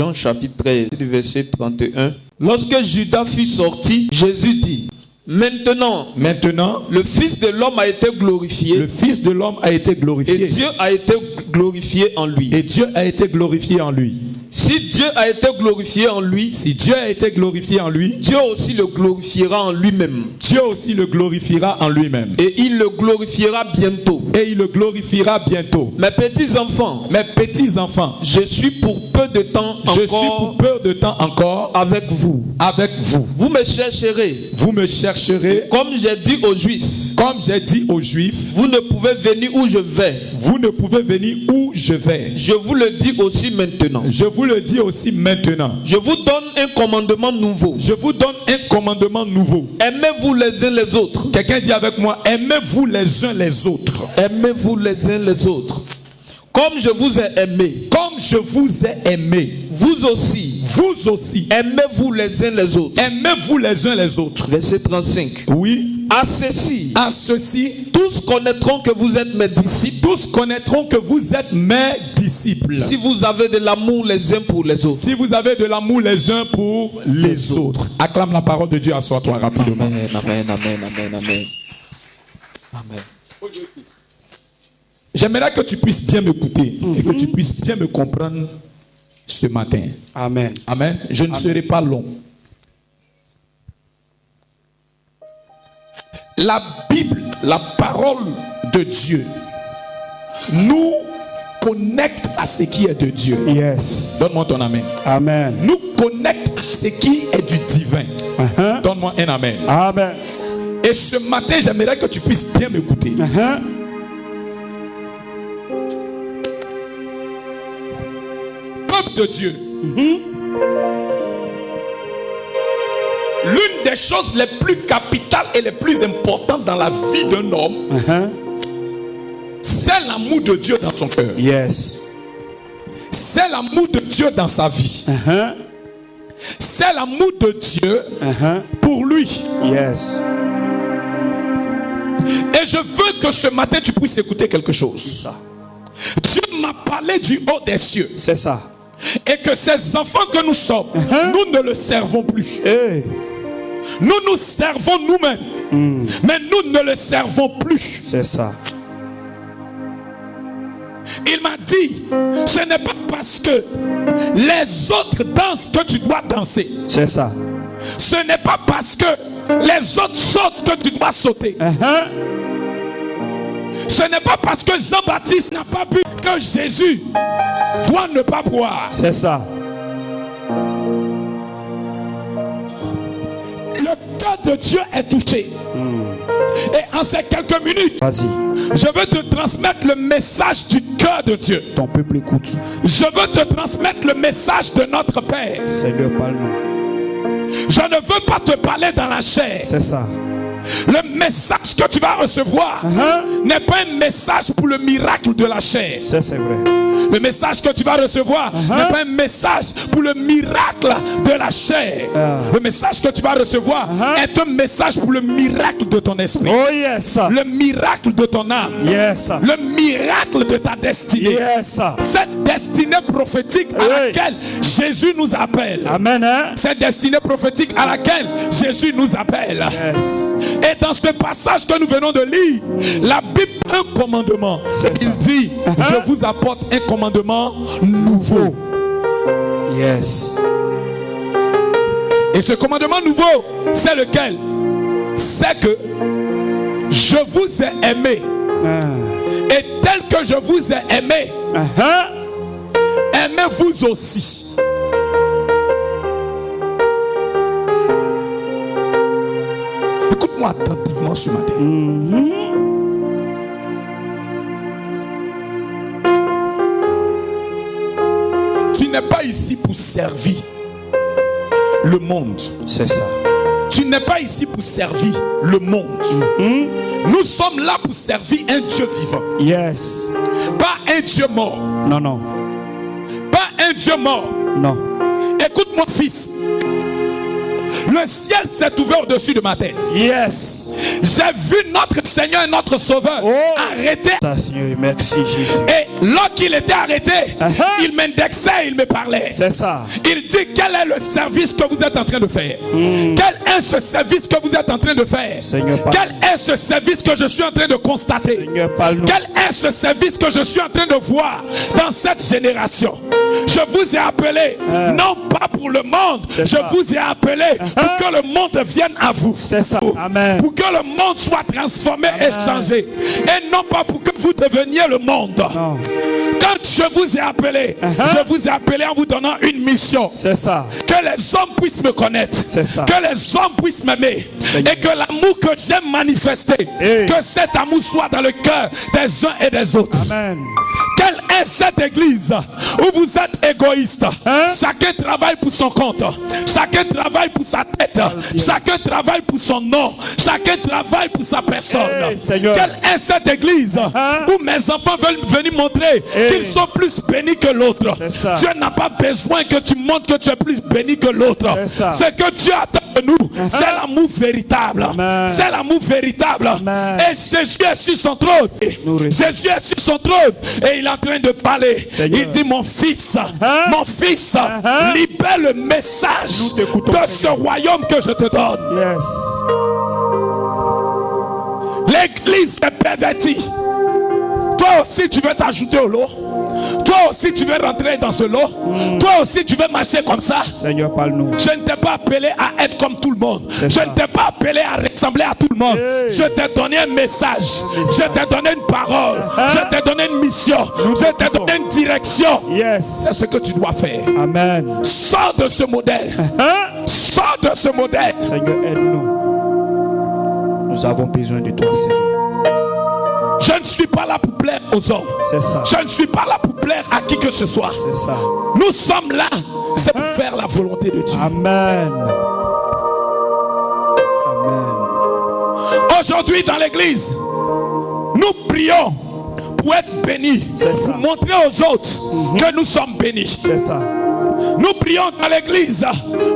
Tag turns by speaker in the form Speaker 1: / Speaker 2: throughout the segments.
Speaker 1: Jean chapitre 13, verset 31. Lorsque Judas fut sorti, Jésus dit: Maintenant, le Fils de l'homme a été glorifié.
Speaker 2: Le Fils de l'homme a été glorifié.
Speaker 1: Et Dieu a été glorifié en lui.
Speaker 2: Et Dieu a été glorifié en lui.
Speaker 1: Si Dieu a été glorifié en lui,
Speaker 2: si Dieu a été glorifié en lui,
Speaker 1: Dieu aussi le glorifiera en lui-même.
Speaker 2: Dieu aussi le glorifiera en lui-même.
Speaker 1: Et il le glorifiera bientôt.
Speaker 2: Et il le glorifiera bientôt.
Speaker 1: Mes petits enfants, je suis pour peu de temps encore avec vous. Vous me chercherez. Comme j'ai dit aux Juifs, vous ne pouvez venir où je vais. Je vous le dis aussi maintenant. Je vous donne un commandement nouveau. Aimez-vous les uns les autres.
Speaker 2: Quelqu'un dit avec moi: aimez-vous les uns les autres.
Speaker 1: Aimez-vous les uns les autres. Comme je vous ai aimé. Vous aussi. Aimez-vous les uns les autres. Verset 35.
Speaker 2: Oui.
Speaker 1: À ceci, tous connaîtront que vous êtes mes disciples. Si vous avez de l'amour les uns pour les autres.
Speaker 2: Acclame la parole de Dieu, assois-toi rapidement.
Speaker 1: Amen.
Speaker 2: J'aimerais que tu puisses bien m'écouter et que tu puisses bien me comprendre ce matin.
Speaker 1: Amen.
Speaker 2: Je ne serai pas long. La Bible, la parole de Dieu, nous connecte à ce qui est de Dieu.
Speaker 1: Yes.
Speaker 2: Donne-moi ton amen.
Speaker 1: Amen.
Speaker 2: Nous connecte à ce qui est du divin. Donne-moi un amen.
Speaker 1: Amen.
Speaker 2: Et ce matin, j'aimerais que tu puisses bien m'écouter. Peuple de Dieu. L'une des choses les plus capitales et les plus importantes dans la vie d'un homme, c'est l'amour de Dieu dans son cœur.
Speaker 1: Yes.
Speaker 2: C'est l'amour de Dieu dans sa vie. C'est l'amour de Dieu pour lui.
Speaker 1: Yes.
Speaker 2: Et je veux que ce matin tu puisses écouter quelque chose. Dieu m'a parlé du haut des cieux.
Speaker 1: C'est ça.
Speaker 2: Et que ces enfants que nous sommes, nous ne le servons plus. Nous nous servons nous-mêmes, mais nous ne le servons plus.
Speaker 1: C'est ça.
Speaker 2: Il m'a dit, ce n'est pas parce que les autres dansent que tu dois danser.
Speaker 1: C'est ça.
Speaker 2: Ce n'est pas parce que les autres sautent que tu dois sauter. Ce n'est pas parce que Jean-Baptiste n'a pas bu que Jésus doit ne pas boire.
Speaker 1: C'est ça.
Speaker 2: Le cœur de Dieu est touché. Et en ces quelques minutes, je veux te transmettre le message du cœur de Dieu.
Speaker 1: Ton peuple écoute.
Speaker 2: Je veux te transmettre le message de notre Père.
Speaker 1: Seigneur, parle-nous.
Speaker 2: Je ne veux pas te parler dans la chair.
Speaker 1: C'est ça.
Speaker 2: Le message que tu vas recevoir n'est pas un message pour le miracle de la chair.
Speaker 1: Ça, c'est vrai.
Speaker 2: Le message que tu vas recevoir n'est pas un message pour le miracle de la chair. Le message que tu vas recevoir est un message pour le miracle de ton esprit.
Speaker 1: Oh yes.
Speaker 2: Le miracle de ton âme.
Speaker 1: Yes.
Speaker 2: Le miracle de ta destinée.
Speaker 1: Yes.
Speaker 2: Cette destinée prophétique à laquelle Jésus nous appelle.
Speaker 1: Amen.
Speaker 2: Cette destinée prophétique à laquelle Jésus nous appelle.
Speaker 1: Yes.
Speaker 2: Et dans ce passage que nous venons de lire, la Bible a un commandement. Il dit, je vous apporte un commandement nouveau.
Speaker 1: Yes.
Speaker 2: Et ce commandement nouveau, c'est lequel? C'est que je vous ai aimé. Et tel que je vous ai aimé, aimez-vous aussi. Écoute-moi attentivement ce matin. Tu n'es pas ici pour servir le monde.
Speaker 1: C'est ça.
Speaker 2: Tu n'es pas ici pour servir le monde. Nous sommes là pour servir un Dieu vivant.
Speaker 1: Yes.
Speaker 2: Pas un Dieu mort.
Speaker 1: Non, non.
Speaker 2: Pas un Dieu mort.
Speaker 1: Non.
Speaker 2: Écoute mon fils. Le ciel s'est ouvert au-dessus de ma tête.
Speaker 1: Yes.
Speaker 2: j'ai vu notre Seigneur et notre Sauveur arrêté.
Speaker 3: Merci Jésus.
Speaker 2: Et lorsqu'il était arrêté, il m'indexait, il me parlait.
Speaker 3: C'est ça.
Speaker 2: Il dit, quel est le service que vous êtes en train de faire? Quel est ce service que vous êtes en train de faire?
Speaker 3: Seigneur,
Speaker 2: quel est ce service que je suis en train de constater?
Speaker 3: Seigneur,
Speaker 2: quel est ce service que je suis en train de voir dans cette génération? Je vous ai appelé, non pas pour le monde, je vous ai appelé pour que le monde vienne à vous.
Speaker 3: C'est ça. Amen.
Speaker 2: Pour que le monde soit transformé et changé. Et non pas pour que vous deveniez le monde.
Speaker 3: Non.
Speaker 2: Quand je vous ai appelé, je vous ai appelé en vous donnant une mission.
Speaker 3: C'est ça.
Speaker 2: Que les hommes puissent me connaître.
Speaker 3: C'est ça.
Speaker 2: Que les hommes puissent m'aimer. Et que l'amour que j'aime manifester, que cet amour soit dans le cœur des uns et des autres.
Speaker 3: Amen.
Speaker 2: Quelle est cette église où vous êtes égoïste? Chacun travaille pour son compte. Chacun travaille pour sa tête. Chacun travaille pour son nom. Chacun travaille pour sa personne. Quelle est cette église où mes enfants veulent venir montrer qu'ils sont plus bénis que l'autre? Dieu n'a pas besoin que tu montres que tu es plus béni que l'autre. Ce que Dieu attend de nous, c'est l'amour véritable. C'est l'amour véritable. Et Jésus est sur son trône. Jésus est sur son trône. Et il est en train de parler. Seigneur. Il dit, mon fils, libère le message de ce royaume que je te donne.
Speaker 3: Yes.
Speaker 2: L'église est pervertie. Toi aussi tu veux t'ajouter au lot. Toi aussi tu veux rentrer dans ce lot. Toi aussi tu veux marcher comme ça.
Speaker 3: Seigneur, parle-nous.
Speaker 2: Je ne t'ai pas appelé à être comme tout le monde. Je ne t'ai pas appelé à ressembler à tout le monde. Je t'ai donné un message. Je t'ai donné une parole. Je t'ai donné une mission. Je t'ai donné une direction. C'est ce que tu dois faire.
Speaker 3: Amen.
Speaker 2: Sors de ce modèle. Sors de ce modèle.
Speaker 3: Seigneur, aide-nous. Nous avons besoin de toi, Seigneur.
Speaker 2: Je ne suis pas là pour plaire aux hommes.
Speaker 3: C'est ça.
Speaker 2: Je ne suis pas là pour plaire à qui que ce soit.
Speaker 3: C'est ça.
Speaker 2: Nous sommes là, c'est pour faire la volonté de Dieu.
Speaker 3: Amen. Amen.
Speaker 2: Aujourd'hui dans l'église, nous prions pour être bénis, pour montrer aux autres que nous sommes bénis.
Speaker 3: C'est ça.
Speaker 2: Nous prions dans l'église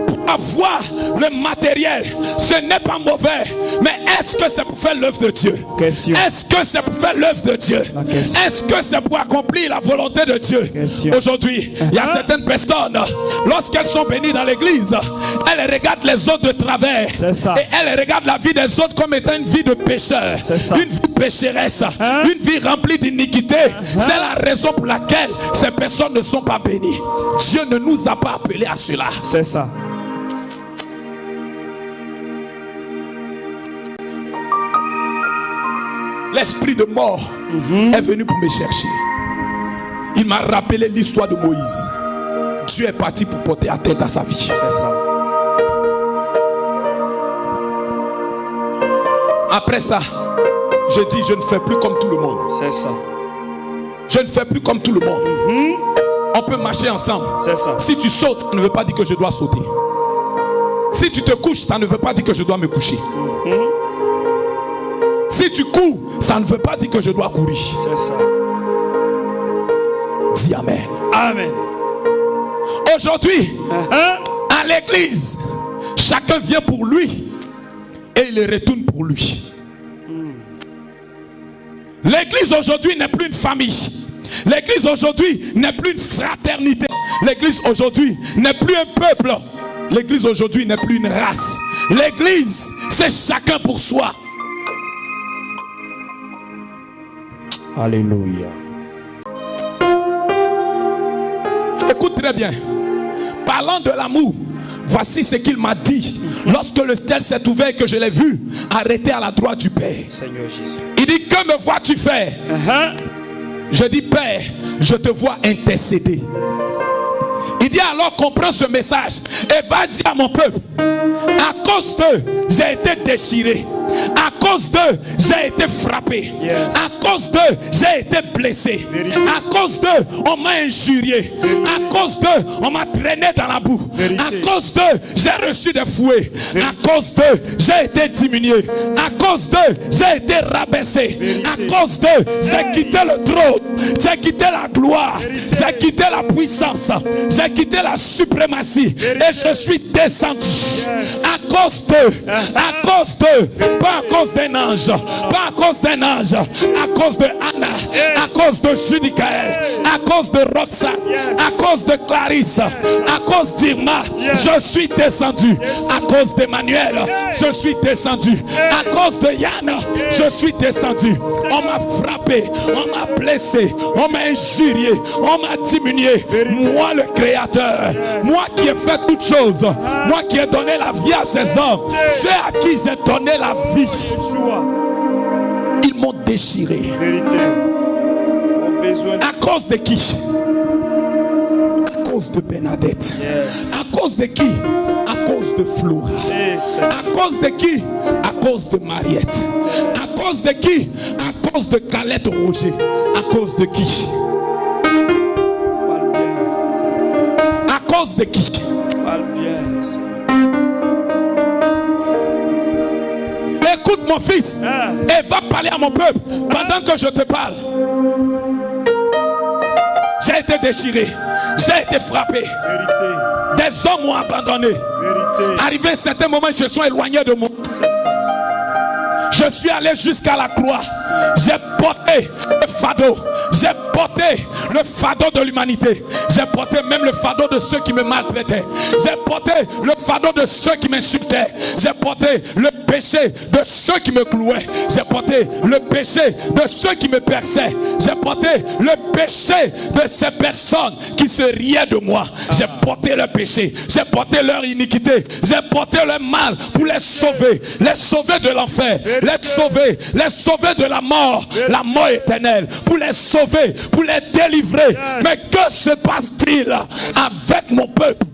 Speaker 2: pour avoir le matériel. Ce n'est pas mauvais, mais est-ce que c'est pour faire l'œuvre de Dieu? Est-ce que c'est pour faire l'œuvre de Dieu? Est-ce que c'est pour accomplir la volonté de Dieu? Aujourd'hui, il y a certaines personnes, lorsqu'elles sont bénies dans l'église, elles regardent les autres de travers. Et elles regardent la vie des autres comme étant une vie de pécheur, une vie pécheresse, une vie remplie d'iniquité. C'est la raison pour laquelle ces personnes ne sont pas bénies. Dieu ne nous a pas appelés à cela.
Speaker 3: C'est ça.
Speaker 2: L'esprit de mort est venu pour me chercher. Il m'a rappelé l'histoire de Moïse. Dieu est parti pour porter atteinte à sa vie.
Speaker 3: C'est ça.
Speaker 2: Après ça, je dis, je ne fais plus comme tout le monde.
Speaker 3: C'est ça.
Speaker 2: Je ne fais plus comme tout le monde. On peut marcher ensemble.
Speaker 3: C'est ça.
Speaker 2: Si tu sautes, ça ne veut pas dire que je dois sauter. Si tu te couches, ça ne veut pas dire que je dois me coucher. Si tu cours, ça ne veut pas dire que je dois courir.
Speaker 3: C'est ça.
Speaker 2: Dis Amen.
Speaker 3: Amen.
Speaker 2: Aujourd'hui, à l'église, chacun vient pour lui et il retourne pour lui. L'église aujourd'hui n'est plus une famille. L'église aujourd'hui n'est plus une fraternité. L'église aujourd'hui n'est plus un peuple. L'église aujourd'hui n'est plus une race. L'église, c'est chacun pour soi.
Speaker 3: Alléluia.
Speaker 2: Écoute très bien. Parlant de l'amour, voici ce qu'il m'a dit lorsque le ciel s'est ouvert et que je l'ai vu arrêté à la droite du Père.
Speaker 3: Seigneur Jésus.
Speaker 2: Il dit, que me vois-tu faire? Je dis, Père, je te vois intercéder. Il dit, alors comprends ce message et va dire à mon peuple, à cause d'eux, j'ai été déchiré. À cause d'eux, j'ai été frappé. À cause d'eux, j'ai été blessé. À cause d'eux, on m'a injurié. À cause d'eux, on m'a traîné dans la boue. À cause d'eux, j'ai reçu des fouets. À cause d'eux, j'ai été diminué. À cause d'eux, j'ai été rabaissé. À cause d'eux, j'ai quitté le trône. J'ai quitté la gloire. J'ai quitté la puissance. J'ai quitté la suprématie et je suis descendu à cause d'eux, pas à cause d'un ange, pas à cause d'un ange, à cause de Anna, à cause de Judicaël, à cause de Roxane, à cause de Clarisse, à cause d'Irma, je suis descendu. À cause d'Emmanuel, je suis descendu. À cause de Yann, je suis descendu. On m'a frappé, on m'a blessé, on m'a injurié, on m'a diminué. Moi le Créateur, moi qui ai fait toutes choses, moi qui ai donné la vie à ces hommes, ceux à qui j'ai donné la vie, ils m'ont déchiré. À cause de qui? À cause de Bernadette. À cause de qui? À cause de Flora. À cause de qui? À cause de Mariette. À cause de qui? À cause de Calette Roger. À cause de qui? À cause de qui? Écoute mon fils et va parler à mon peuple pendant que je te parle. J'ai été déchiré, j'ai été frappé. Des hommes m'ont abandonné. Arrivé à un certain moment, ils se sont éloignés de moi. Je suis allé jusqu'à la croix. J'ai porté le fardeau. J'ai porté le fardeau de l'humanité. J'ai porté même le fardeau de ceux qui me maltraitaient. J'ai porté le fardeau de ceux qui m'insultaient. J'ai porté le péché de ceux qui me clouaient. J'ai porté le péché de ceux qui me perçaient. J'ai porté le péché de ces personnes qui se riaient de moi. J'ai porté le péché. J'ai porté leur iniquité. J'ai porté leur mal pour les sauver de l'enfer, les sauver de la mort éternelle, pour les sauver, pour les délivrer. Mais que se passe-t-il avec mon peuple?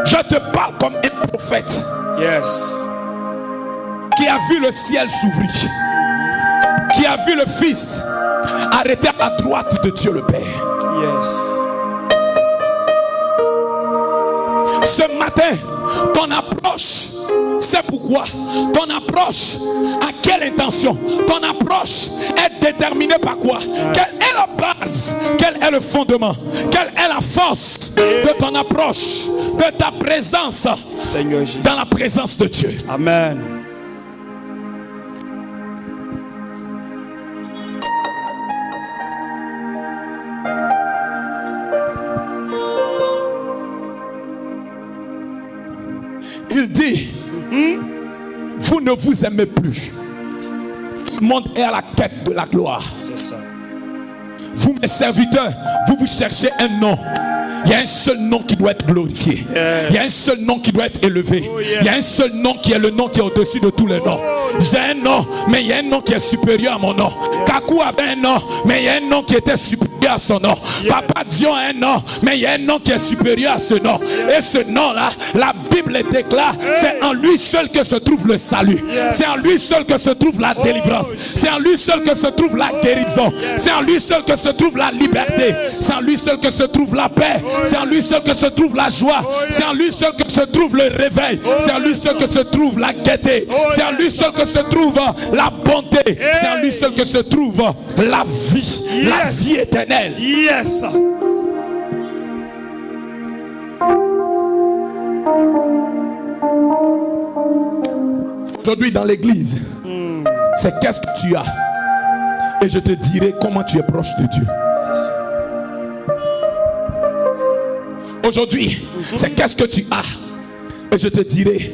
Speaker 2: Je te parle comme un prophète qui a vu le ciel s'ouvrir, qui a vu le Fils arrêté à la droite de Dieu le Père. Ce matin, ton approche, c'est pourquoi ton approche, à quelle intention? Ton approche est déterminée par quoi? Quelle est la base? Quel est le fondement? Quelle est la force de ton approche, de ta présence, Seigneur Jésus, dans la présence de Dieu?
Speaker 3: Amen.
Speaker 2: Il dit, vous ne vous aimez plus. Tout le monde est à la quête de la gloire.
Speaker 3: C'est ça.
Speaker 2: Vous, mes serviteurs, vous cherchez un nom. Il y a un seul nom qui doit être glorifié. Il y a un seul nom qui doit être élevé. Il y a un seul nom qui est le nom qui est au-dessus de tous les noms. J'ai un nom, mais il y a un nom qui est supérieur à mon nom. Kakou avait un nom, mais il y a un nom qui était supérieur à son nom. Papa Dion a un nom, mais il y a un nom qui est supérieur à ce nom. Et ce nom-là, la Bible déclare, c'est en lui seul que se trouve le salut. C'est en lui seul que se trouve la délivrance. C'est en lui seul que se trouve la guérison. C'est en lui seul que se trouve la liberté. C'est en lui seul que se trouve la paix. C'est en lui seul que se trouve la joie. C'est en lui seul que se trouve le réveil. C'est en lui seul que se trouve la gaieté. C'est en lui seul que se trouve la bonté. C'est en lui seul que se trouve la vie éternelle.
Speaker 3: Yes.
Speaker 2: Aujourd'hui dans l'église, c'est qu'est-ce que tu as, et je te dirai comment tu es proche de Dieu.
Speaker 3: C'est ça.
Speaker 2: Aujourd'hui, c'est qu'est-ce que tu as, et je te dirai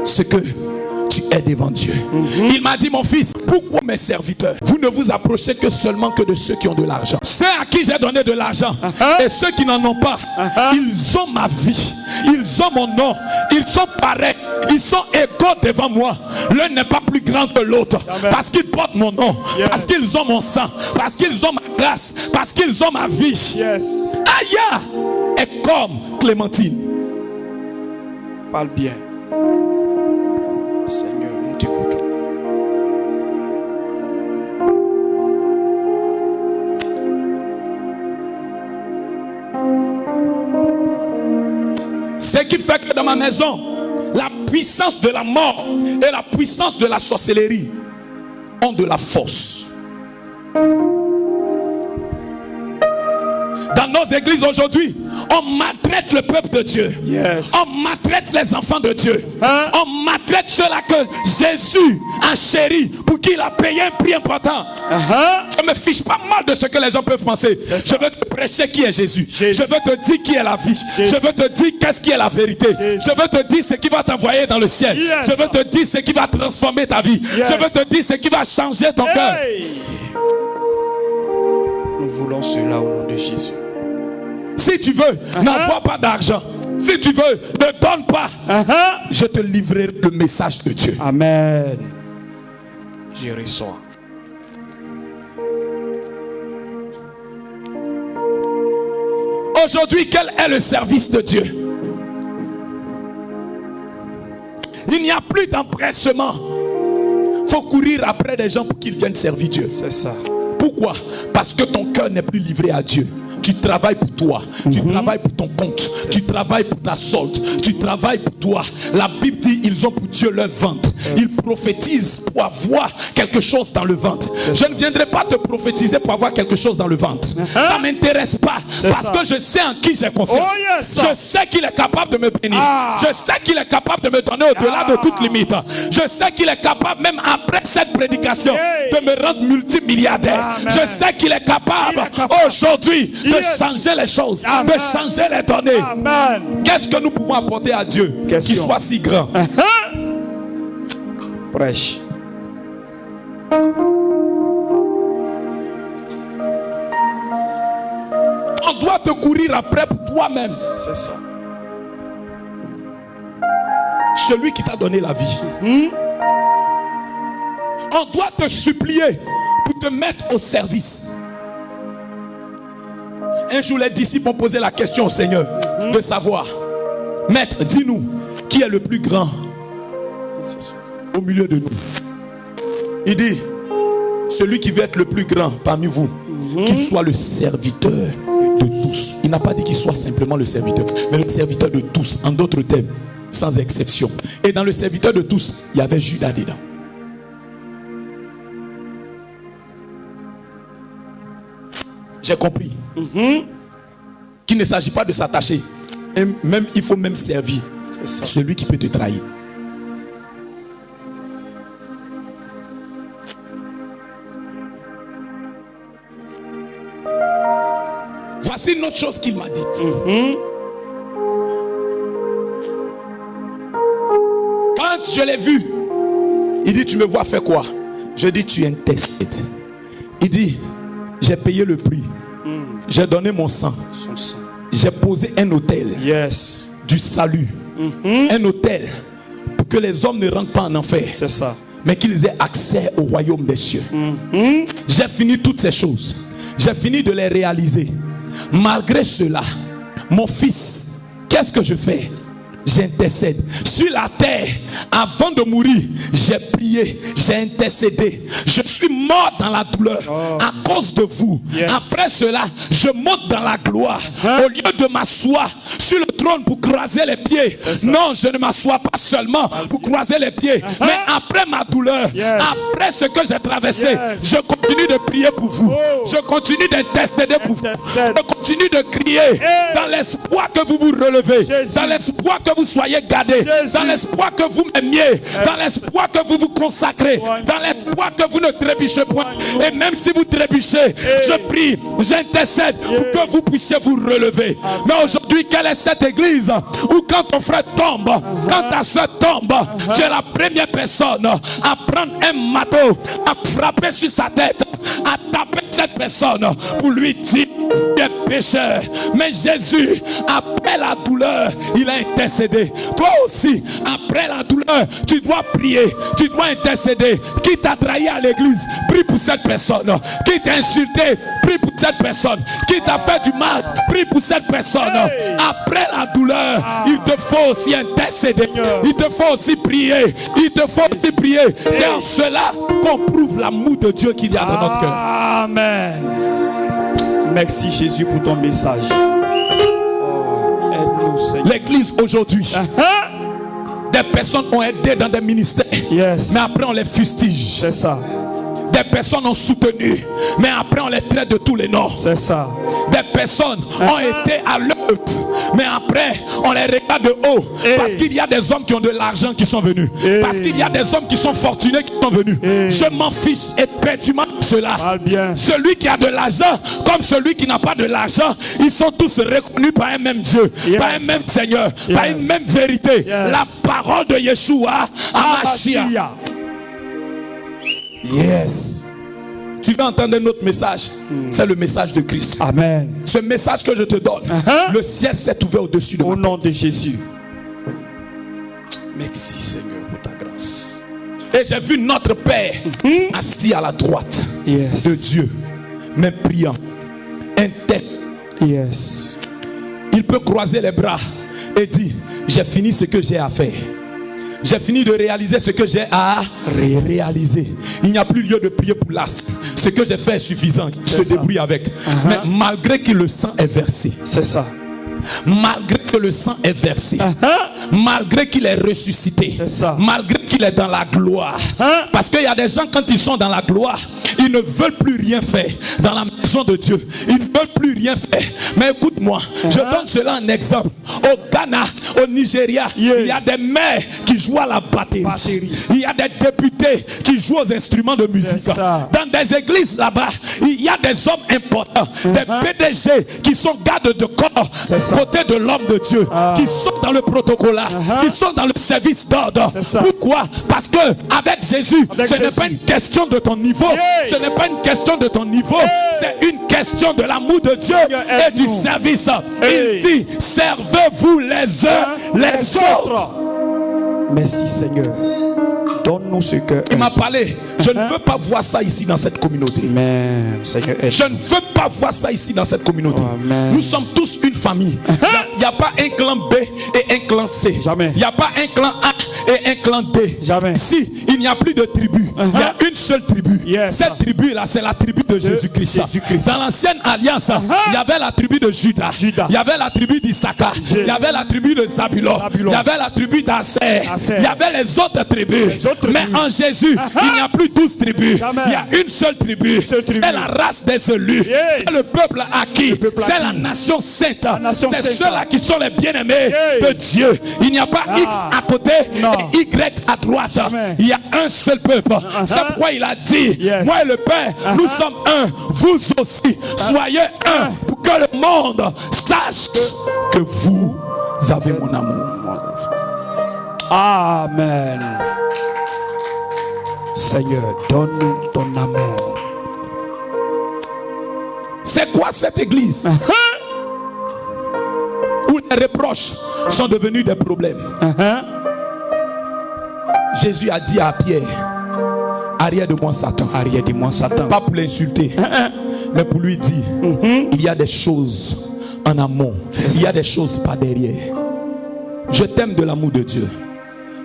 Speaker 2: ce que tu es devant Dieu. Il m'a dit, mon fils, pourquoi mes serviteurs, vous ne vous approchez que seulement que de ceux qui ont de l'argent? Ceux à qui j'ai donné de l'argent et ceux qui n'en ont pas, ils ont ma vie, ils ont mon nom, ils sont pareils, ils sont égaux devant moi. L'un n'est pas plus grand que l'autre, parce qu'ils portent mon nom, parce qu'ils ont mon sang, parce qu'ils ont ma grâce, parce qu'ils ont ma vie. Aya est comme Clémentine.
Speaker 3: Parle bien. Seigneur, nous t'écoutons.
Speaker 2: Ce qui fait que dans ma maison, la puissance de la mort et la puissance de la sorcellerie ont de la force. Dans nos églises aujourd'hui, on maltraite le peuple de Dieu.
Speaker 3: Yes.
Speaker 2: On maltraite les enfants de Dieu. On maltraite ceux-là que Jésus a chéri, pour qui il a payé un prix important. Je ne me fiche pas mal de ce que les gens peuvent penser. Je veux te prêcher qui est Jésus. Je veux te dire qui est la vie. Je veux te dire qu'est-ce qui est la vérité. Je veux te dire ce qui va t'envoyer dans le ciel. Je veux te dire ce qui va transformer ta vie. Je veux te dire ce qui va changer ton cœur.
Speaker 3: Nous voulons cela au nom de Jésus.
Speaker 2: Si tu veux, n'envoie pas d'argent. Si tu veux, ne donne pas. Je te livrerai le message de Dieu.
Speaker 3: Amen. Je reçois.
Speaker 2: Aujourd'hui, quel est le service de Dieu? Il n'y a plus d'empressement. Il faut courir après des gens pour qu'ils viennent servir Dieu.
Speaker 3: C'est ça.
Speaker 2: Pourquoi? Parce que ton cœur n'est plus livré à Dieu. Tu travailles pour toi, tu travailles pour ton compte, tu travailles pour ta solde, tu travailles pour toi. La Bible dit ils ont pour Dieu leur ventre. Ils prophétisent pour avoir quelque chose dans le ventre. Je ne viendrai pas te prophétiser pour avoir quelque chose dans le ventre. Ça ne m'intéresse pas parce que je sais en qui j'ai confiance. Je sais qu'il est capable de me bénir. Je sais qu'il est capable de me donner au-delà de toute limite. Je sais qu'il est capable même après cette prédication de me rendre multimilliardaire. Je sais qu'il est capable aujourd'hui de changer les choses, de changer les données. Qu'est-ce que nous pouvons apporter à Dieu qui soit si grand?
Speaker 3: Prêche.
Speaker 2: On doit te courir après pour toi-même.
Speaker 3: C'est ça.
Speaker 2: Celui qui t'a donné la vie. On doit te supplier pour te mettre au service. Un jour, les disciples ont posé la question au Seigneur de savoir, Maître, dis-nous, qui est le plus grand au milieu de nous? Il dit, celui qui veut être le plus grand parmi vous, qu'il soit le serviteur de tous. Il n'a pas dit qu'il soit simplement le serviteur, mais le serviteur de tous, en d'autres termes, sans exception. Et dans le serviteur de tous, il y avait Judas dedans. J'ai compris qu'il ne s'agit pas de s'attacher. Et même, il faut même servir celui qui peut te trahir. Voici une autre chose qu'il m'a dite. Quand je l'ai vu, il dit, tu me vois faire quoi? Je dis, tu intercèdes. Il dit, j'ai payé le prix. J'ai donné mon sang. J'ai posé un autel du salut. Un autel pour que les hommes ne rentrent pas en enfer.
Speaker 3: C'est ça.
Speaker 2: Mais qu'ils aient accès au royaume des cieux. J'ai fini toutes ces choses. J'ai fini de les réaliser. Malgré cela, mon fils, qu'est-ce que je fais? J'intercède. Sur la terre, avant de mourir, j'ai prié, j'ai intercédé. Je suis mort dans la douleur à cause de vous. Après cela, je monte dans la gloire. Au lieu de m'asseoir sur le trône pour croiser les pieds. Non, je ne m'assois pas seulement pour croiser les pieds. Mais après ma douleur, après ce que j'ai traversé, je continue de prier pour vous. Je continue d'intercéder pour vous. Je continue de crier dans l'espoir que vous vous relevez. Dans l'espoir que vous soyez gardés, dans l'espoir que vous m'aimiez, dans l'espoir que vous vous consacrez, dans l'espoir que vous ne trébuchez point. Et même si vous trébuchez, je prie, j'intercède pour que vous puissiez vous relever. Mais aujourd'hui, quelle est cette église où quand ton frère tombe, quand ta soeur tombe, tu es la première personne à prendre un marteau, à frapper sur sa tête, à taper cette personne pour lui dire tu es pécheur. Mais Jésus, après la douleur, il a intercédé. Toi aussi, après la douleur, tu dois prier, tu dois intercéder. Qui t'a trahi à l'église, prie pour cette personne. Qui t'a insulté, prie pour cette personne. Qui t'a fait du mal, prie pour cette personne. Après la douleur, il te faut aussi intercéder. Il te faut aussi prier. Il te faut aussi prier. C'est en cela qu'on prouve l'amour de Dieu qu'il y a dans notre cœur.
Speaker 3: Amen. Merci Jésus pour ton message. Oh, aide-nous, Seigneur.
Speaker 2: L'église aujourd'hui, des personnes ont aidé dans des ministères, mais après on les fustige.
Speaker 3: C'est ça.
Speaker 2: Des personnes ont soutenu, mais après on les traite de tous les noms.
Speaker 3: C'est ça.
Speaker 2: Des personnes ont été à l'œuvre, mais après on les regarde de haut. Parce qu'il y a des hommes qui ont de l'argent qui sont venus. Parce qu'il y a des hommes qui sont fortunés qui sont venus. Je m'en fiche éperdument de cela. Celui qui a de l'argent comme celui qui n'a pas de l'argent, ils sont tous reconnus par un même Dieu, par un même Seigneur, par une même vérité. La parole de Yeshua HaMashiach.
Speaker 3: Yes.
Speaker 2: Tu vas entendre un autre message. C'est le message de Christ.
Speaker 3: Amen.
Speaker 2: Ce message que je te donne, le ciel s'est ouvert au-dessus de moi.
Speaker 3: Au nom de Jésus. Merci Seigneur pour ta grâce.
Speaker 2: Et j'ai vu notre Père assis à la droite de Dieu, mais priant, intègre.
Speaker 3: Yes.
Speaker 2: Il peut croiser les bras et dire, j'ai fini ce que j'ai à faire. J'ai fini de réaliser ce que j'ai à réaliser. Il n'y a plus lieu de prier pour l'as. Ce que j'ai fait est suffisant. Il se débrouille avec. Mais malgré que le sang est versé.
Speaker 3: C'est ça.
Speaker 2: Malgré que le sang est versé, malgré qu'il est ressuscité, malgré qu'il est dans la gloire, parce qu'il y a des gens quand ils sont dans la gloire, ils ne veulent plus rien faire dans la maison de Dieu, ils ne veulent plus rien faire. Mais écoute-moi, je donne cela en exemple. Au Ghana, au Nigeria, il y a des mères qui jouent à la batterie. Il y a des députés qui jouent aux instruments de musique. Dans des églises là-bas, il y a des hommes importants, des PDG qui sont gardes de corps côté de l'homme de Dieu, qui sont dans le protocole, qui sont dans le service d'ordre. Pourquoi? Parce que avec Jésus, ce n'est pas une question de ton niveau, ce n'est pas une question de ton niveau, c'est une question de l'amour de Dieu et du service. Il dit, servez-vous les uns les autres.
Speaker 3: Merci Seigneur. Donne-nous ce que...
Speaker 2: Il m'a parlé. Je ne veux pas voir ça ici dans cette communauté.
Speaker 3: Amen. Seigneur,
Speaker 2: je ne veux pas voir ça ici dans cette communauté. Amen. Nous sommes tous une famille. Il n'y a pas un clan B et un clan C.
Speaker 3: Jamais.
Speaker 2: Il n'y a pas un clan A et un clan D.
Speaker 3: Jamais.
Speaker 2: Ici, il n'y a plus de tribu. Il y a une seule tribu. Cette tribu-là, c'est la tribu de Jésus-Christ. Dans l'ancienne alliance, il y avait la tribu de Judas. Il y avait la tribu d'Issachar. Il y avait la tribu de Zabulon. Il y avait la tribu d'Aser. Il y avait les autres tribus. Mais en Jésus, il n'y a plus 12 tribus. Il y a une seule tribu. C'est la race des élus. C'est le peuple acquis. C'est la nation sainte. C'est ceux-là qui sont les bien-aimés de Dieu. Il n'y a pas X à côté et Y à droite. Il y a un seul peuple. C'est pourquoi il a dit, moi et le Père, nous sommes un. Vous aussi, soyez un. Pour que le monde sache que vous avez mon amour.
Speaker 3: Amen. Seigneur, donne-nous ton amour.
Speaker 2: C'est quoi cette église où les reproches sont devenus des problèmes? Jésus a dit à Pierre, arrière de moi Satan.
Speaker 3: Arrière de moi Satan.
Speaker 2: Pas pour l'insulter, mais pour lui dire, il y a des choses en amont, il y a des choses pas derrière. Je t'aime de l'amour de Dieu.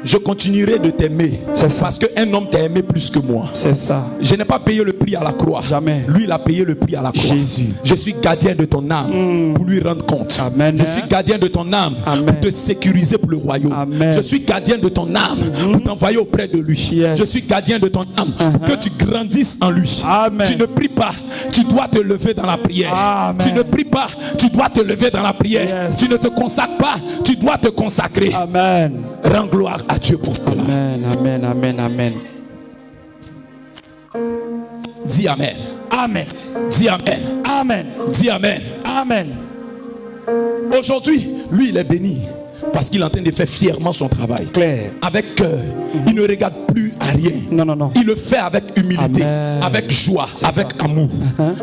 Speaker 2: Je continuerai de t'aimer parce qu'un homme t'a aimé plus que moi.
Speaker 3: C'est ça.
Speaker 2: Je n'ai pas payé le prix à la croix.
Speaker 3: Jamais.
Speaker 2: Lui, il a payé le prix à la croix.
Speaker 3: Jésus.
Speaker 2: Je suis gardien de ton âme pour lui rendre compte.
Speaker 3: Amen.
Speaker 2: Je suis gardien de ton âme pour te sécuriser pour le royaume.
Speaker 3: Amen.
Speaker 2: Je suis gardien de ton âme pour t'envoyer auprès de lui. Je suis gardien de ton âme pour que tu grandisses en lui.
Speaker 3: Amen.
Speaker 2: Tu ne pries pas, tu dois te lever dans la prière.
Speaker 3: Amen.
Speaker 2: Tu ne pries pas, tu dois te lever dans la prière. Tu ne te consacres pas, tu dois te consacrer.
Speaker 3: Amen.
Speaker 2: Rends gloire à Dieu pour cela.
Speaker 3: Amen, amen, amen, amen.
Speaker 2: Dis amen.
Speaker 3: Amen.
Speaker 2: Dis amen.
Speaker 3: Amen.
Speaker 2: Dis amen.
Speaker 3: Amen.
Speaker 2: Aujourd'hui, lui, il est béni parce qu'il est en train de faire fièrement son travail.
Speaker 3: Claire.
Speaker 2: Avec cœur. Il ne regarde plus à rien.
Speaker 3: Non, non, non.
Speaker 2: Il le fait avec humilité,
Speaker 3: Amen.
Speaker 2: avec joie, avec amour.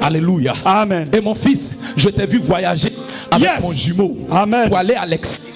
Speaker 2: Alléluia.
Speaker 3: Amen.
Speaker 2: Et mon fils, je t'ai vu voyager avec mon jumeau pour aller à l'extérieur.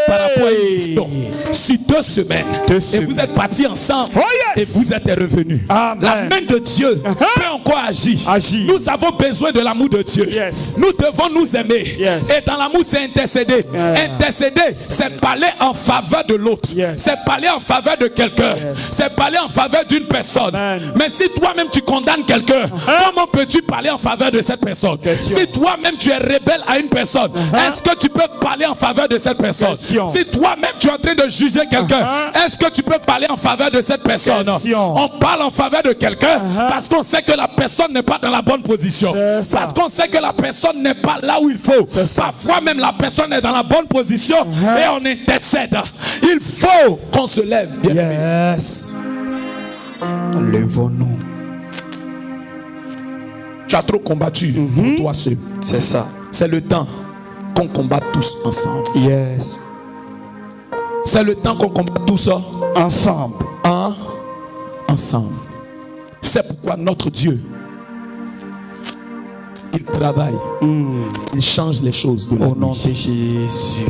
Speaker 2: Par rapport à une mission sur 2 semaines. Et vous êtes partis ensemble et vous êtes revenus. La main de Dieu peut encore agir. Nous avons besoin de l'amour de Dieu. Nous devons nous aimer. Et dans l'amour, c'est intercéder. Intercéder, c'est parler en faveur de l'autre. C'est parler en faveur de quelqu'un. C'est parler en faveur d'une personne. Mais si toi-même tu condamnes quelqu'un, comment peux-tu parler en faveur de cette personne? Si toi-même tu es rebelle à une personne, est-ce que tu peux parler en faveur de cette personne? personne.
Speaker 3: Question.
Speaker 2: Si toi-même tu es en train de juger quelqu'un, est-ce que tu peux parler en faveur de cette personne?
Speaker 3: Question.
Speaker 2: On parle en faveur de quelqu'un parce qu'on sait que la personne n'est pas dans la bonne position. Parce qu'on sait que la personne n'est pas là où il faut. Parfois même la personne est dans la bonne position et on intercède. Il faut qu'on se lève. Bien
Speaker 3: Yes. Levons-nous.
Speaker 2: Tu as trop combattu pour toi seul.
Speaker 3: C'est ça.
Speaker 2: C'est le temps qu'on combatte tous ensemble.
Speaker 3: Yes.
Speaker 2: C'est le temps qu'on combatte tous
Speaker 3: Ensemble.
Speaker 2: ensemble. C'est pourquoi notre Dieu, il travaille. Il change les choses de la
Speaker 3: Au nom
Speaker 2: nuit.
Speaker 3: de Jésus.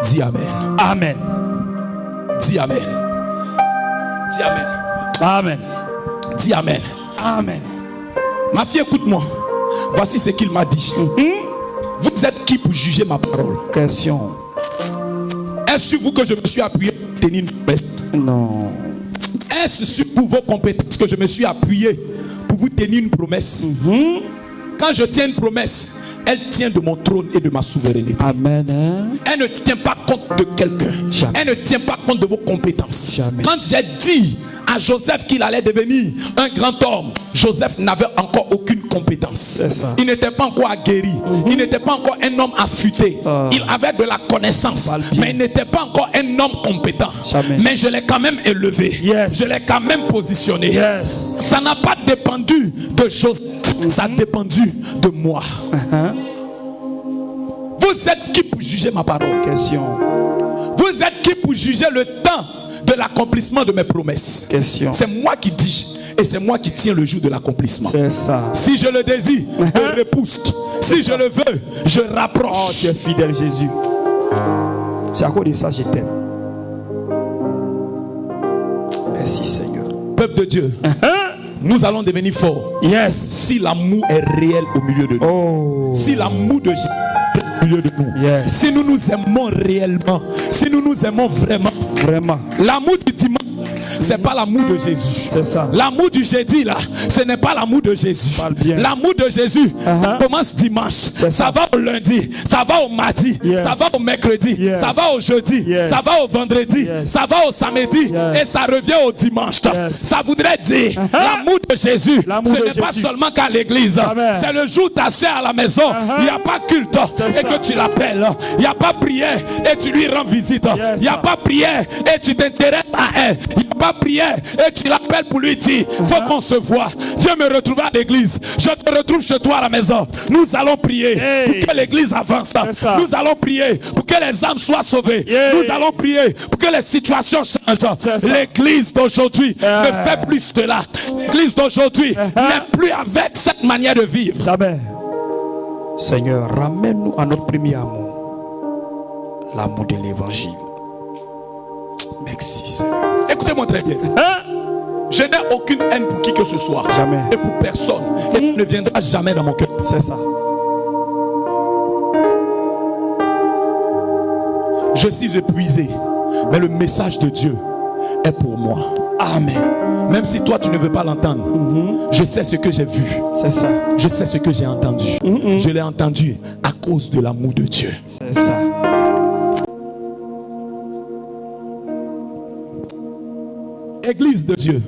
Speaker 2: Dis Amen.
Speaker 3: Amen.
Speaker 2: Dis Amen. Dis Amen.
Speaker 3: Amen.
Speaker 2: Dis Amen.
Speaker 3: Amen.
Speaker 2: Ma fille, écoute-moi. Voici ce qu'il m'a dit. Vous êtes qui pour juger ma parole?
Speaker 3: Question.
Speaker 2: Est-ce sur vous que je me suis appuyé pour tenir une promesse?
Speaker 3: Non.
Speaker 2: Est-ce sur vos compétences que je me suis appuyé pour vous tenir une promesse? Quand je tiens une promesse, elle tient de mon trône et de ma souveraineté.
Speaker 3: Amen. Hein?
Speaker 2: Elle ne tient pas compte de quelqu'un.
Speaker 3: Jamais.
Speaker 2: Elle ne tient pas compte de vos compétences.
Speaker 3: Jamais.
Speaker 2: Quand j'ai dit à Joseph qu'il allait devenir un grand homme, Joseph n'avait encore aucune compétence.
Speaker 3: C'est ça.
Speaker 2: Il n'était pas encore aguerri. Il n'était pas encore un homme affûté. Il avait de la connaissance,
Speaker 3: Parle bien.
Speaker 2: mais il n'était pas encore un homme compétent.
Speaker 3: Jamais.
Speaker 2: Mais je l'ai quand même élevé.
Speaker 3: Yes.
Speaker 2: Je l'ai quand même positionné.
Speaker 3: Yes.
Speaker 2: Ça n'a pas dépendu de Joseph. Ça a dépendu de moi. Vous êtes qui pour juger ma parole?
Speaker 3: Question.
Speaker 2: Vous êtes qui pour juger le temps de l'accomplissement de mes promesses?
Speaker 3: Question.
Speaker 2: C'est moi qui dis et c'est moi qui tiens le jour de l'accomplissement.
Speaker 3: C'est ça.
Speaker 2: Si je le désire, je repousse. Si je le veux, je
Speaker 3: Oh,
Speaker 2: rapproche.
Speaker 3: tu es fidèle, Jésus. C'est à cause de ça que je t'aime. Merci, Seigneur.
Speaker 2: Peuple de Dieu, nous allons devenir forts
Speaker 3: Yes.
Speaker 2: si l'amour est réel au milieu de nous.
Speaker 3: Oh.
Speaker 2: Si l'amour de Jésus est au milieu de nous.
Speaker 3: Yes.
Speaker 2: Si nous nous aimons réellement. Si nous nous aimons vraiment.
Speaker 3: Vraiment.
Speaker 2: L'amour du dimanche, c'est pas l'amour de Jésus.
Speaker 3: C'est ça.
Speaker 2: L'amour du jeudi là, ce n'est pas l'amour de Jésus.
Speaker 3: Parle bien.
Speaker 2: L'amour de Jésus commence dimanche. Ça va au lundi, ça va au mardi,
Speaker 3: Yes.
Speaker 2: ça va au mercredi,
Speaker 3: Yes.
Speaker 2: ça va au jeudi,
Speaker 3: Yes.
Speaker 2: ça va au vendredi,
Speaker 3: Yes.
Speaker 2: ça va au samedi
Speaker 3: Yes.
Speaker 2: et ça revient au dimanche.
Speaker 3: Yes.
Speaker 2: Ça voudrait dire l'amour de Jésus.
Speaker 3: L'amour
Speaker 2: Ce
Speaker 3: de
Speaker 2: n'est pas
Speaker 3: Jésus.
Speaker 2: seulement qu'à l'église.
Speaker 3: Amen.
Speaker 2: C'est le jour où tu t'assieds à la maison. Il n'y a pas culte
Speaker 3: C'est
Speaker 2: et
Speaker 3: ça.
Speaker 2: que tu l'appelles. Il n'y a pas prière et tu lui rends visite.
Speaker 3: Yes.
Speaker 2: Il n'y a pas prière et tu t'intéresses à elle. Il n'y a pas prière et tu l'appelles pour lui dire faut qu'on se voit. Viens me retrouver à l'église. Je te retrouve chez toi à la maison. Nous allons prier
Speaker 3: Hey.
Speaker 2: pour que l'église avance.
Speaker 3: C'est ça.
Speaker 2: Nous allons prier pour que les âmes soient sauvées.
Speaker 3: Yeah.
Speaker 2: Nous allons prier pour que les situations changent.
Speaker 3: C'est ça.
Speaker 2: L'église d'aujourd'hui ne fait plus cela. L'église d'aujourd'hui n'est plus avec cette manière de vivre.
Speaker 3: Jamais. Seigneur, ramène-nous à notre premier amour. L'amour de l'évangile. Merci, Seigneur.
Speaker 2: Écoutez-moi très bien. Je n'ai aucune haine pour qui que ce soit.
Speaker 3: Jamais.
Speaker 2: Et pour personne. Et il ne viendra jamais dans mon cœur.
Speaker 3: C'est ça.
Speaker 2: Je suis épuisé. Mais le message de Dieu est pour moi.
Speaker 3: Amen.
Speaker 2: Même si toi tu ne veux pas l'entendre. Je sais ce que j'ai vu.
Speaker 3: C'est ça.
Speaker 2: Je sais ce que j'ai entendu. Je l'ai entendu à cause de l'amour de Dieu.
Speaker 3: C'est ça.
Speaker 2: Église de Dieu.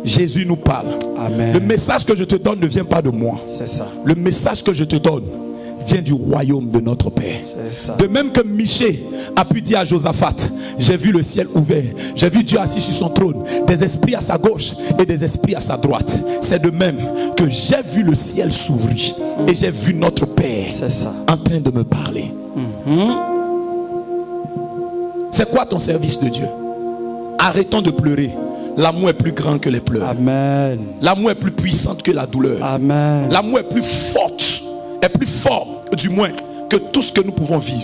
Speaker 2: Jésus nous parle.
Speaker 3: Amen.
Speaker 2: Le message que je te donne ne vient pas de moi.
Speaker 3: C'est ça.
Speaker 2: Le message que je te donne vient du royaume de notre Père.
Speaker 3: C'est ça.
Speaker 2: De même que Michée a pu dire à Josaphat, j'ai vu le ciel ouvert, j'ai vu Dieu assis sur son trône, des esprits à sa gauche et des esprits à sa droite. C'est de même que j'ai vu le ciel s'ouvrir et j'ai vu notre Père
Speaker 3: C'est ça.
Speaker 2: en train de me parler. C'est quoi ton service de Dieu? Arrêtons de pleurer. L'amour est plus grand que les pleurs.
Speaker 3: Amen.
Speaker 2: L'amour est plus puissante que la douleur.
Speaker 3: Amen.
Speaker 2: L'amour est plus forte, est plus fort du moins que tout ce que nous pouvons vivre.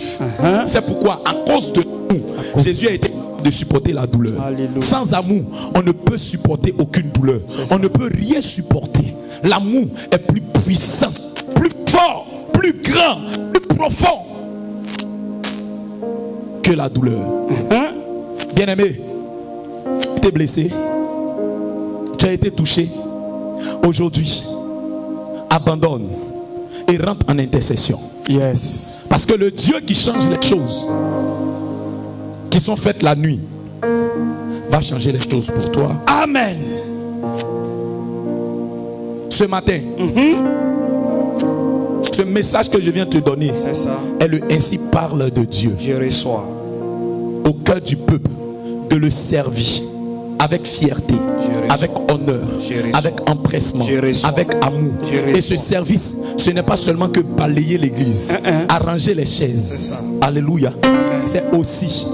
Speaker 2: C'est pourquoi à cause de nous, Jésus a été capable de supporter la douleur.
Speaker 3: Alléluia.
Speaker 2: Sans amour, on ne peut supporter aucune douleur.
Speaker 3: ça.
Speaker 2: On ne peut rien supporter. L'amour est plus puissant, plus fort, plus grand, plus profond que la douleur. Bien-aimé, tu es blessé, tu as été touché. Aujourd'hui, abandonne et rentre en intercession.
Speaker 3: Yes.
Speaker 2: Parce que le Dieu qui change les choses qui sont faites la nuit va changer les choses pour toi.
Speaker 3: Amen.
Speaker 2: Ce matin, ce message que je viens te donner,
Speaker 3: c'est ça.
Speaker 2: est le ainsi parle de Dieu.
Speaker 3: Je reçois.
Speaker 2: Au cœur du peuple, de le servir avec fierté, avec honneur, avec empressement, avec amour. Et ce service, ce n'est pas seulement que balayer l'église, arranger les chaises. Alléluia. C'est aussi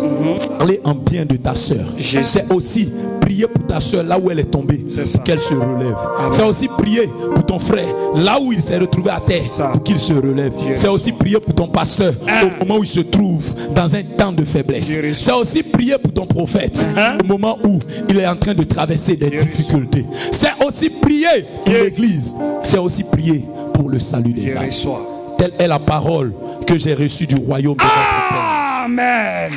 Speaker 2: parler en bien de ta soeur. C'est aussi prier pour ta soeur là où elle est tombée, pour qu'elle se relève. C'est aussi prier pour ton frère là où il s'est retrouvé à terre, pour qu'il se relève. C'est aussi prier pour ton pasteur au moment où il se trouve dans un temps de faiblesse. C'est aussi prier pour ton prophète au moment où il est en train de traverser des difficultés. C'est aussi prier pour l'église. C'est aussi prier pour le salut des âmes. Telle est la parole que j'ai reçue du royaume de notre Père.
Speaker 3: Amen.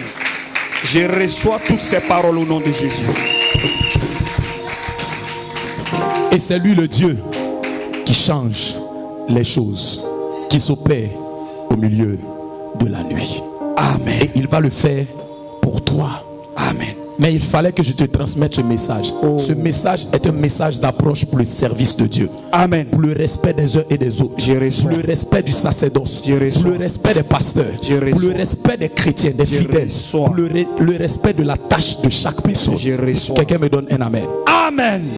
Speaker 3: Je reçois toutes ces paroles au nom de Jésus.
Speaker 2: Et c'est lui le Dieu qui change les choses, qui s'opère au milieu de la nuit.
Speaker 3: Amen.
Speaker 2: Et il va le faire pour toi.
Speaker 3: Amen.
Speaker 2: Mais il fallait que je te transmette ce message. Ce message est un message d'approche pour le service de Dieu.
Speaker 3: Amen.
Speaker 2: Pour le respect des uns et des autres. Pour le respect du sacerdoce. Pour le respect des pasteurs. Pour le respect des chrétiens, des fidèles. Pour le respect de la tâche de chaque personne. Quelqu'un me donne un amen.
Speaker 3: Amen.